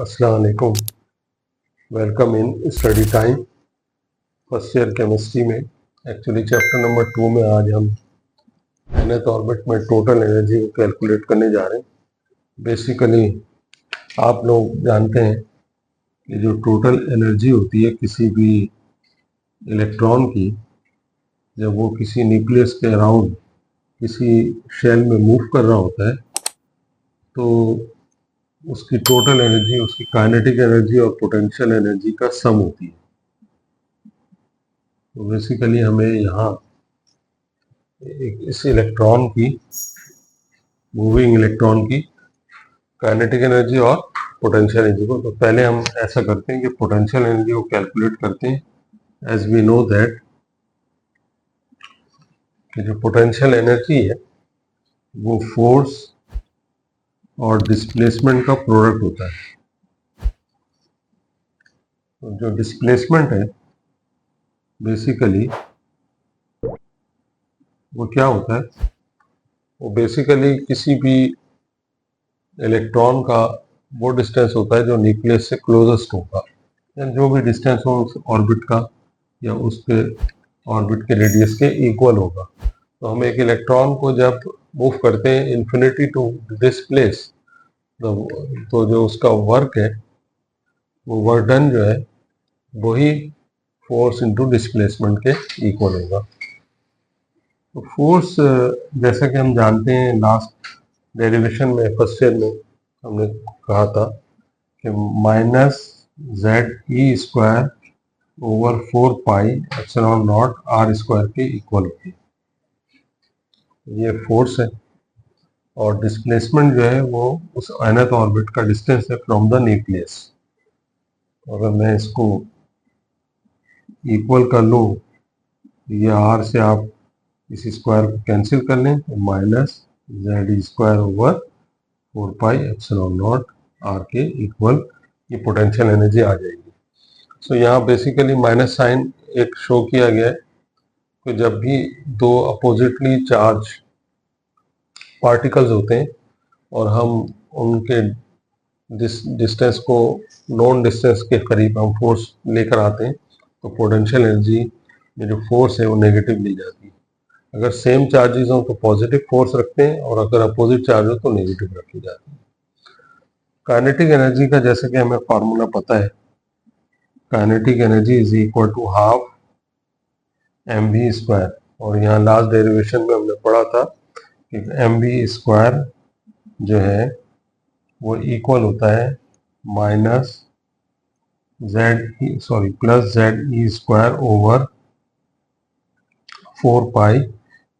अस्सलाम वालेकुम। Welcome in study time first year chemistry में। एक्चुअली चैप्टर नंबर 2 में आज हम nth ऑर्बिट में टोटल एनर्जी को कैलकुलेट करने जा रहे हैं। बेसिकली आप लोग जानते हैं कि जो टोटल एनर्जी होती है किसी भी इलेक्ट्रॉन की, जब वो किसी न्यूक्लियस के अराउंड किसी शेल में मूव कर रहा होता है तो उसकी टोटल एनर्जी उसकी काइनेटिक एनर्जी और पोटेंशियल एनर्जी का सम होती है। तो बेसिकली हमें यहाँ इस इलेक्ट्रॉन की, मूविंग इलेक्ट्रॉन की काइनेटिक एनर्जी और पोटेंशियल एनर्जी को, तो पहले हम ऐसा करते हैं कि पोटेंशियल एनर्जी को कैलकुलेट करते हैं। एज वी नो दैट कि जो पोटेंशियल एनर्जी है वो फोर्स और डिस्प्लेसमेंट का प्रोडक्ट होता है। तो जो डिस्प्लेसमेंट है बेसिकली वो क्या होता है, वो बेसिकली किसी भी इलेक्ट्रॉन का वो डिस्टेंस होता है जो न्यूक्लियस से क्लोजेस्ट होगा, या जो भी डिस्टेंस हो उस ऑर्बिट का या उसके ऑर्बिट के रेडियस के इक्वल होगा। तो हम एक इलेक्ट्रॉन को जब मूव करते हैं इन्फिनिटी टू दिस प्लेस, तो जो उसका वर्क है वो वर्क डन जो है वही फोर्स इनटू डिस्प्लेसमेंट के इक्वल होगा। तो फोर्स जैसा कि हम जानते हैं, लास्ट डेरिवेशन में फर्स्ट ईयर में हमने कहा था कि minus Z E square over 4 pi epsilon naught R square के इक्वल होती है। ये फोर्स है और डिस्प्लेसमेंट जो है वो उस nth ऑर्बिट का डिस्टेंस है फ्रॉम द न्यूक्लियस। अगर मैं इसको इक्वल कर लूँ, ये आर से आप इस स्क्वायर को कैंसिल कर लें तो minus Z square over 4 pi epsilon naught R के इक्वल ये पोटेंशियल एनर्जी आ जाएगी। सो यहाँ बेसिकली माइनस साइन एक शो किया गया है कि जब भी दो अपोजिटली चार्ज पार्टिकल्स होते हैं और हम उनके डिस्टेंस को नॉन डिस्टेंस के करीब हम फोर्स लेकर आते हैं तो पोटेंशियल एनर्जी में जो फोर्स है वो नेगेटिव ली जाती है। अगर सेम चार्जेस हो तो पॉजिटिव फोर्स रखते हैं और अगर अपोजिट चार्ज हो तो नेगेटिव रखी जाती है। काइनेटिक एनर्जी का जैसे कि हमें फार्मूला पता है, kinetic energy is equal to half M V square, और यहाँ लास्ट डेरिवेशन में हमने पढ़ा था कि एम वी स्क्वायर जो है वो इक्वल होता है minus plus Z E square over 4 pi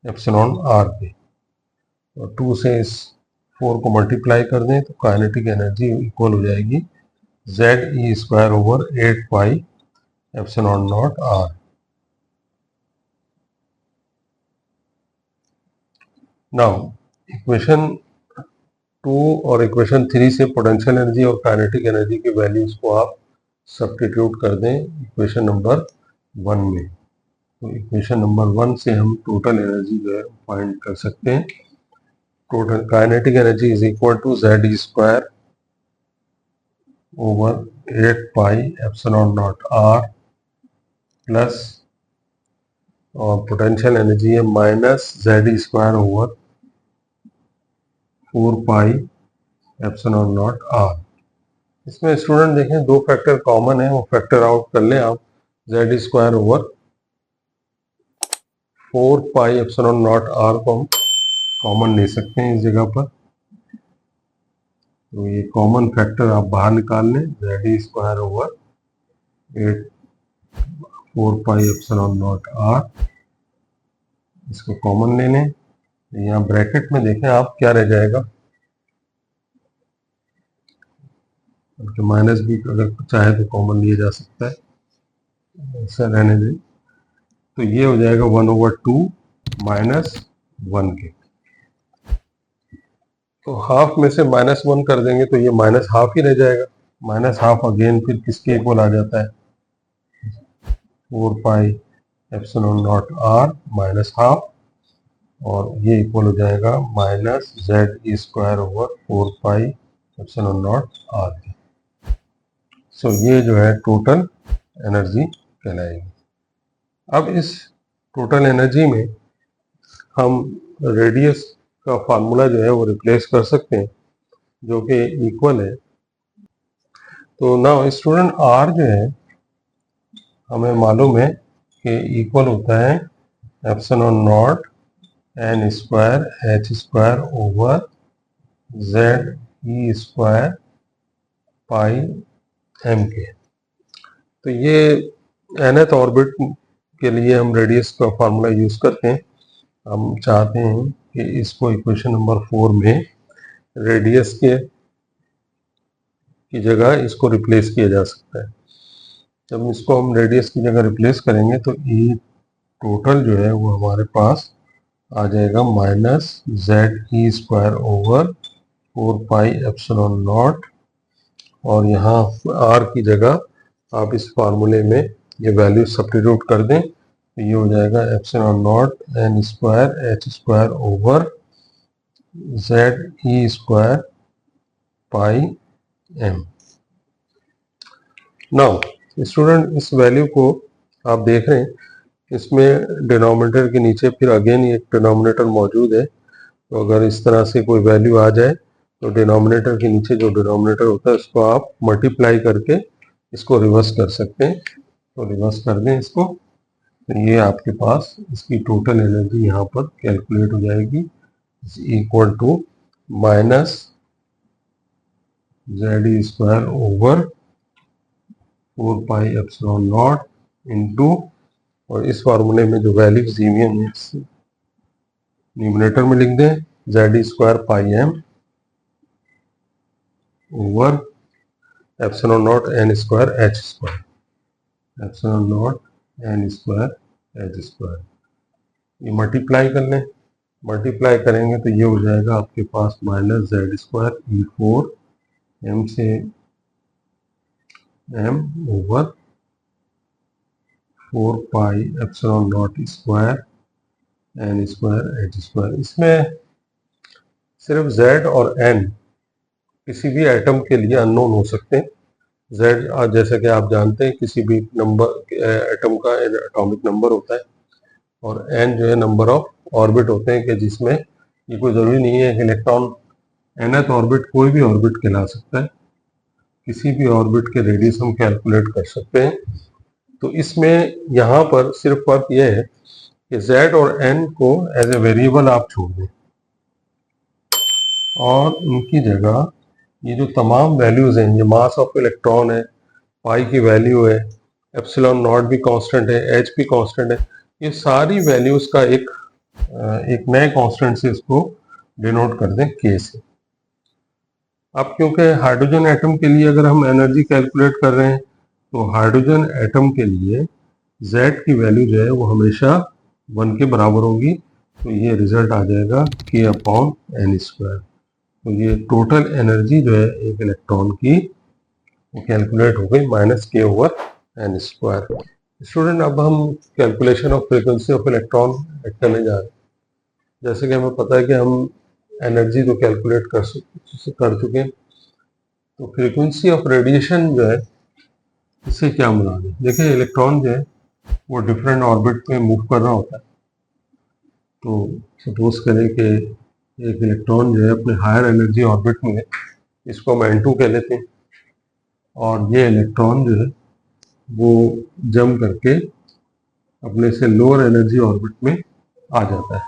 epsilon R पे, और 2 से इस 4 को मल्टीप्लाई कर दें तो काइनेटिक एनर्जी इक्वल हो जाएगी Z E square over 8 pi epsilon naught R. Now equation 2 और इक्वेशन 3 से पोटेंशियल एनर्जी और काइनेटिक एनर्जी की वैल्यूज को आप सब्स्टिट्यूट कर दें इक्वेशन नंबर 1 में। तो इक्वेशन नंबर 1 से हम टोटल एनर्जी जो है फाइंड कर सकते हैं। Total kinetic energy is equal to Z square over 8 pi epsilon naught R plus, और पोटेंशियल एनर्जी है minus Z square over 4 pi epsilon naught R. इसमें स्टूडेंट देखें दो फैक्टर कॉमन है, वो फैक्टर आउट कर लें आप। Z square over 4 pi epsilon naught R को हम कॉमन ले सकते हैं इस जगह पर, तो ये कॉमन फैक्टर आप बाहर निकाल लें। Z square over 4 pi epsilon naught R, इसको कॉमन ले लें। यहाँ ब्रैकेट में देखें आप क्या रह जाएगा, माइनस भी अगर चाहे तो कॉमन लिया जा सकता है, ऐसा रहने दें। तो ये हो जाएगा 1/2 माइनस 1 के, तो हाफ में से -1 कर देंगे तो ये माइनस हाफ ही रह जाएगा। माइनस हाफ अगेन फिर किसके इक्वल आ जाता है, 4 pi epsilon naught R minus half, और ये इक्वल हो जाएगा minus Z square over 4 pi epsilon naught R. So ये जो है टोटल एनर्जी कहलाएगी। अब इस टोटल एनर्जी में हम रेडियस का फार्मूला जो है वो रिप्लेस कर सकते हैं, जो कि इक्वल है। तो नाउ स्टूडेंट आर जो है हमें मालूम है कि इक्वल होता है epsilon naught N square H square over Z E square pi M के। तो ये nth ऑर्बिट के लिए हम रेडियस का फार्मूला यूज करते हैं। हम चाहते हैं कि इसको इक्वेशन नंबर 4 में रेडियस के की जगह इसको रिप्लेस किया जा सकता है। जब इसको हम रेडियस की जगह रिप्लेस करेंगे तो ई टोटल जो है वो हमारे पास आ जाएगा minus Z E square over 4 pi epsilon not, और यहाँ आर की जगह आप इस फार्मूले में ये वैल्यू सब्स्टिट्यूट कर दें तो ये हो जाएगा epsilon naught N square H square over Z E square pi M. Now student इस वैल्यू को आप देख रहे हैं, इसमें डिनोमिनेटर के नीचे फिर अगेन एक डिनोमिनेटर मौजूद है। तो अगर इस तरह से कोई वैल्यू आ जाए तो डिनोमिनेटर के नीचे जो डिनोमिनेटर होता है उसको आप मल्टीप्लाई करके इसको रिवर्स कर सकते हैं। तो रिवर्स कर दें इसको, तो ये आपके पास इसकी टोटल एनर्जी यहाँ पर कैलकुलेट हो जाएगी, equal to minus Z E square over 4 pi epsilon naught into, और इस फार्मूले में जो वैल्यूज दी हुई हैं न्यूमरेटर में लिख दें Z square pi M over epsilon naught N square H square, epsilon naught N square H square. ये मल्टीप्लाई कर लें, मल्टीप्लाई करेंगे तो ये हो जाएगा आपके पास minus Z square E 4 M से M over 4 pi epsilon naught square N square H square. इसमें सिर्फ z और n किसी भी एटम के लिए अननोन हो सकते हैं। z जैसे कि आप जानते हैं किसी भी नंबर एटम का एटॉमिक नंबर होता है, और n जो है नंबर ऑफ ऑर्बिट होते हैं कि जिसमें ये कोई ज़रूरी नहीं है कि इलेक्ट्रॉन nth ऑर्बिट कोई भी ऑर्बिट कहला सकता है, किसी भी ऑर्बिट के रेडियस हम कैलकुलेट कर सकते हैं। तो इसमें यहाँ पर सिर्फ फर्क यह है कि z और n को एज ए वेरिएबल आप छोड़ दें और उनकी जगह ये जो तमाम वैल्यूज़ हैं, ये मास ऑफ इलेक्ट्रॉन है, पाई की वैल्यू है, एप्सिलॉन नॉट भी कांस्टेंट है, एच भी कांस्टेंट है, ये सारी वैल्यूज़ का एक नए कांस्टेंट से इसको डिनोट कर दें k से। अब क्योंकि हाइड्रोजन एटम के लिए अगर हम एनर्जी कैलकुलेट कर रहे हैं तो हाइड्रोजन एटम के लिए z की वैल्यू जो है वो हमेशा 1 के बराबर होगी, तो ये रिजल्ट आ जाएगा k अपॉन एन स्क्वायर। तो ये टोटल एनर्जी जो है एक इलेक्ट्रॉन की वो कैलकुलेट हो गई minus k over N square. Student अब हम calculation of frequency of electron करने जा रहे हैं। जैसे कि हमें पता है कि हम एनर्जी तो कैलकुलेट कर चुके हैं, तो फ्रीक्वेंसी ऑफ रेडिएशन जो है इससे क्या मुराद है। देखिए इलेक्ट्रॉन जो है वो डिफरेंट ऑर्बिट में मूव कर रहा होता है। तो सपोज करें कि एक इलेक्ट्रॉन जो है अपने हायर एनर्जी ऑर्बिट में है, इसको हम n2 कह लेते हैं, और ये इलेक्ट्रॉन जो है वो जंप करके अपने से लोअर एनर्जी ऑर्बिट में आ जाता है।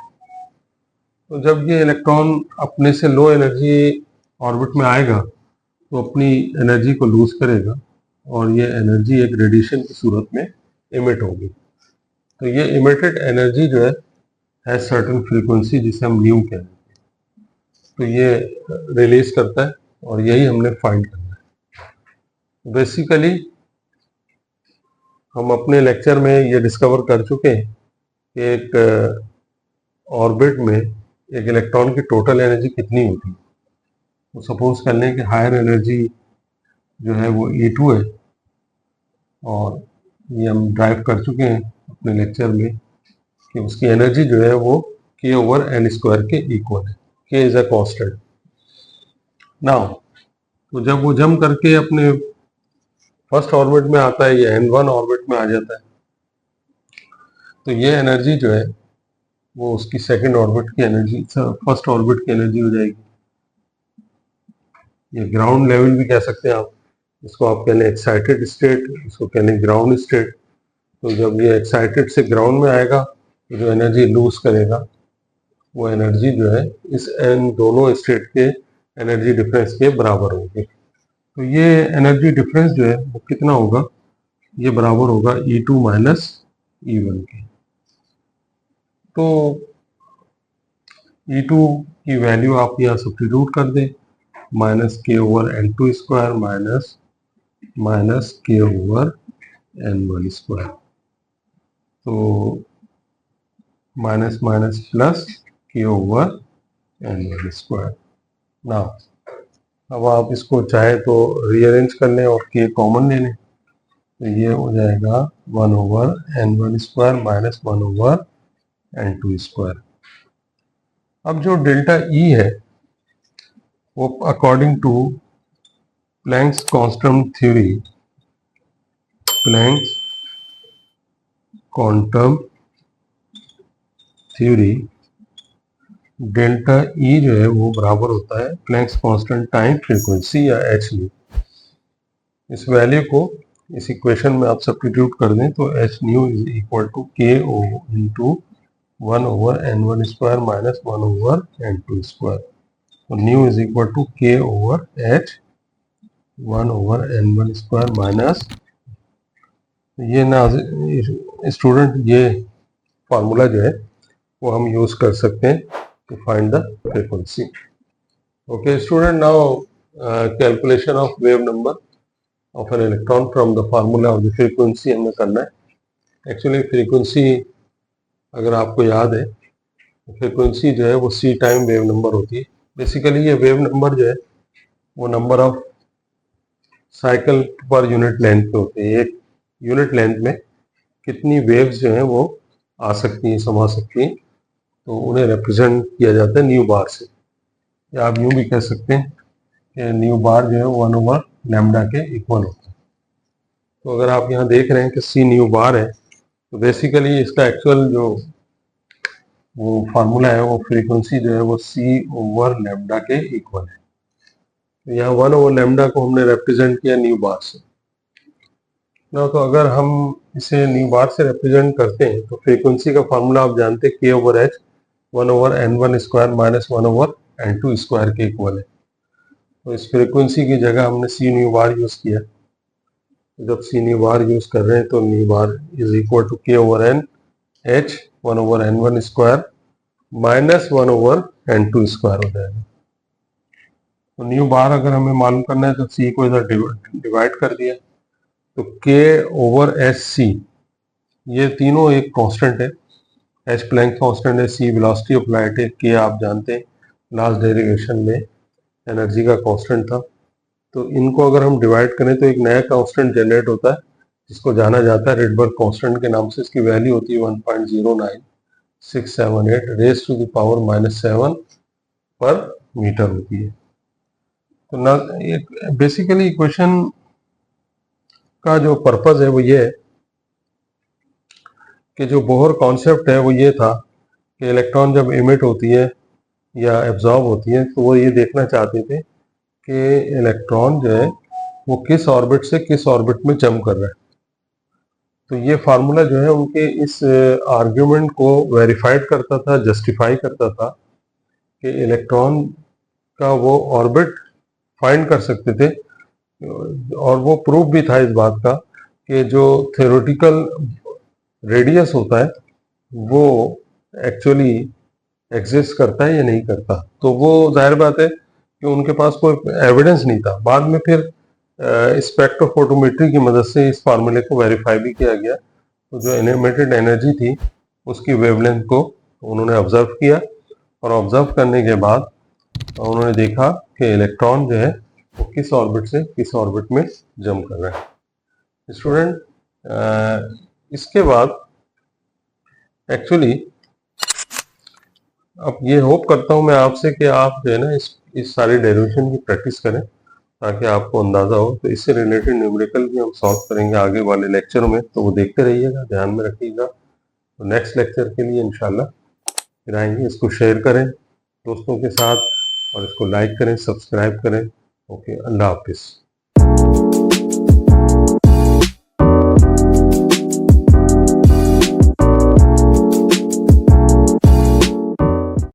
तो जब ये इलेक्ट्रॉन अपने से लो एनर्जी ऑर्बिट में आएगा तो अपनी एनर्जी को लूज करेगा और ये एनर्जी एक रेडिएशन की सूरत में इमिट होगी। तो ये इमिटेड एनर्जी जो है सर्टेन फ्रीक्वेंसी जिसे हम न्यू कहते हैं, तो ये रिलीज करता है और यही हमने फाइंड करना है। बेसिकली हम अपने लेक्चर में ये डिस्कवर कर चुके हैं कि एक ऑर्बिट में एक इलेक्ट्रॉन की टोटल एनर्जी कितनी होती है। तो सपोज कर लें कि हायर एनर्जी जो है वो E2 है, और ये हम ड्राइव कर चुके हैं अपने लेक्चर में कि उसकी एनर्जी जो है वो k ओवर एन स्क्वायर के इक्वल है। k is a constant. Now तो जब वो जम करके अपने फर्स्ट ऑर्बिट में आता है, ये n1 ऑर्बिट में आ जाता है, तो ये एनर्जी जो है वो उसकी सेकंड ऑर्बिट की एनर्जी, फर्स्ट ऑर्बिट की एनर्जी हो जाएगी। ये ग्राउंड लेवल भी कह सकते हैं आप, इसको आप कह लें एक्साइटेड स्टेट, इसको कह लें ग्राउंड स्टेट। तो जब ये एक्साइटेड से ग्राउंड में आएगा तो जो एनर्जी लूज करेगा वो एनर्जी जो है इस इन दोनों स्टेट के एनर्जी डिफरेंस के बराबर होगी। तो ये एनर्जी डिफरेंस जो है वो कितना होगा, ये बराबर होगा E2 माइनस E1 के। तो E2 की वैल्यू आप यहाँ सब्स्टिट्यूट कर दें, माइनस के ओवर N2 स्क्वायर माइनस के ओवर N1 स्क्वायर, तो माइनस माइनस प्लस के ओवर N1 स्क्वायर। ना अब आप इसको चाहे तो रीअरेंज कर लें और के कॉमन ले लें, तो ये हो जाएगा 1 over N1 square minus 1 over N2 square. अब जो डेल्टा E है वो according to Planck's constant theory, Planck's quantum theory, delta E जो है वो बराबर होता है प्लैंक्स कांस्टेंट टाइम फ्रीक्वेंसी या h न्यू। इस वैल्यू को इस इक्वेशन में आप सब्स्टिट्यूट कर दें तो h nu is equal to K O into 1 over N1 square minus 1 over N2 square, तो nu is equal to K over h 1 over N1 square minus, ये ना स्टूडेंट ये फार्मूला जो है वो हम यूज कर सकते हैं to find the frequency. Okay student, now calculation of wave number of an electron from the formula of the frequency हमें करना है। एक्चुअली फ्रीक्वेंसी अगर आपको याद है, फ्रीक्वेंसी जो है वो सी टाइम वेव नंबर होती है। बेसिकली ये वेव नंबर जो है वो number of cycle per unit length पे होते हैं। एक यूनिट लेंथ में कितनी वेव्स जो हैं वो आ सकती हैं, समा सकती हैं, तो उन्हें रिप्रेजेंट किया जाता है न्यू बार से, या आप यूँ भी कह सकते हैं कि न्यू बार जो है 1 ओवर लैम्डा के इक्वल होता है। तो अगर आप यहाँ देख रहे हैं कि सी न्यू बार है, तो बेसिकली इसका एक्चुअल जो वो फार्मूला है वो फ्रीक्वेंसी जो है वो सी ओवर लैम्डा के इक्वल है। तो यहाँ 1 ओवर लैम्डा को हमने रिप्रेजेंट किया न्यू बार से ना, तो अगर हम इसे न्यू बार से रिप्रेजेंट करते हैं तो फ्रीक्वेंसी का फार्मूला आप जानते हैं के over H 1 over N1 square minus 1 over N2 square के इक्वल है। तो इस फ्रीक्वेंसी की जगह हमने सी न्यू बार यूज किया। जब सी न्यू बार यूज कर रहे हैं तो nu bar is equal to K over N H 1 over N1 square minus 1 over N2 square हो जाएगा। तो न्यू बार अगर हमें मालूम करना है तो सी को इधर डिवाइड कर दिया, तो के ओवर एच सी, ये तीनों एक कांस्टेंट है। एच प्लैंक कांस्टेंट है, सी वेलोसिटी ऑफ लाइट है, के आप जानते हैं लास्ट डेरिवेशन में एनर्जी का कांस्टेंट था। तो इनको अगर हम डिवाइड करें तो एक नया कांस्टेंट जनरेट होता है जिसको जाना जाता है रिडबर्ग कांस्टेंट के नाम से। इसकी वैल्यू होती है 1.09678 रेज टू द पावर -7 पर मीटर होती है। तो ना बेसिकली इक्वेशन का जो पर्पज है वो ये है कि जो बोहर कॉन्सेप्ट है वो ये था कि इलेक्ट्रॉन जब इमिट होती है या एब्जॉर्ब होती है तो वो ये देखना चाहते थे कि इलेक्ट्रॉन जो है वो किस ऑर्बिट से किस ऑर्बिट में जंप कर रहा है। तो ये फार्मूला जो है उनके इस आर्ग्यूमेंट को वेरीफाइड करता था, जस्टिफाई करता था कि इलेक्ट्रॉन का वो ऑर्बिट फाइंड कर सकते थे, और वो प्रूफ भी था इस बात का कि जो थ्योरेटिकल रेडियस होता है वो एक्चुअली एग्जिस्ट करता है या नहीं करता। तो वो जाहिर बात है कि उनके पास कोई एविडेंस नहीं था। बाद में फिर स्पेक्ट्रोफोटोमेट्री की मदद से इस फार्मूले को वेरीफाई भी किया गया। तो जो एनिमेटेड एनर्जी थी उसकी वेवलेंथ को उन्होंने ऑब्जर्व किया, और ऑब्जर्व करने के बाद उन्होंने देखा कि इलेक्ट्रॉन जो है वो किस ऑर्बिट से किस ऑर्बिट में जंप कर रहा है। स्टूडेंट, इसके बाद एक्चुअली अब ये होप करता हूँ मैं आपसे कि आप जो है ना इस सारी डेरिवेशन की प्रैक्टिस करें ताकि आपको अंदाज़ा हो। तो इससे रिलेटेड न्यूमेरिकल भी हम सॉल्व करेंगे आगे वाले लेक्चरों में, तो वो देखते रहिएगा, ध्यान में रखिएगा। तो नेक्स्ट लेक्चर के लिए इंशाल्लाह फिर आएंगे। इसको शेयर करें दोस्तों के साथ और इसको लाइक करें, सब्सक्राइब करें। ओके, अल्लाह हाफिज़।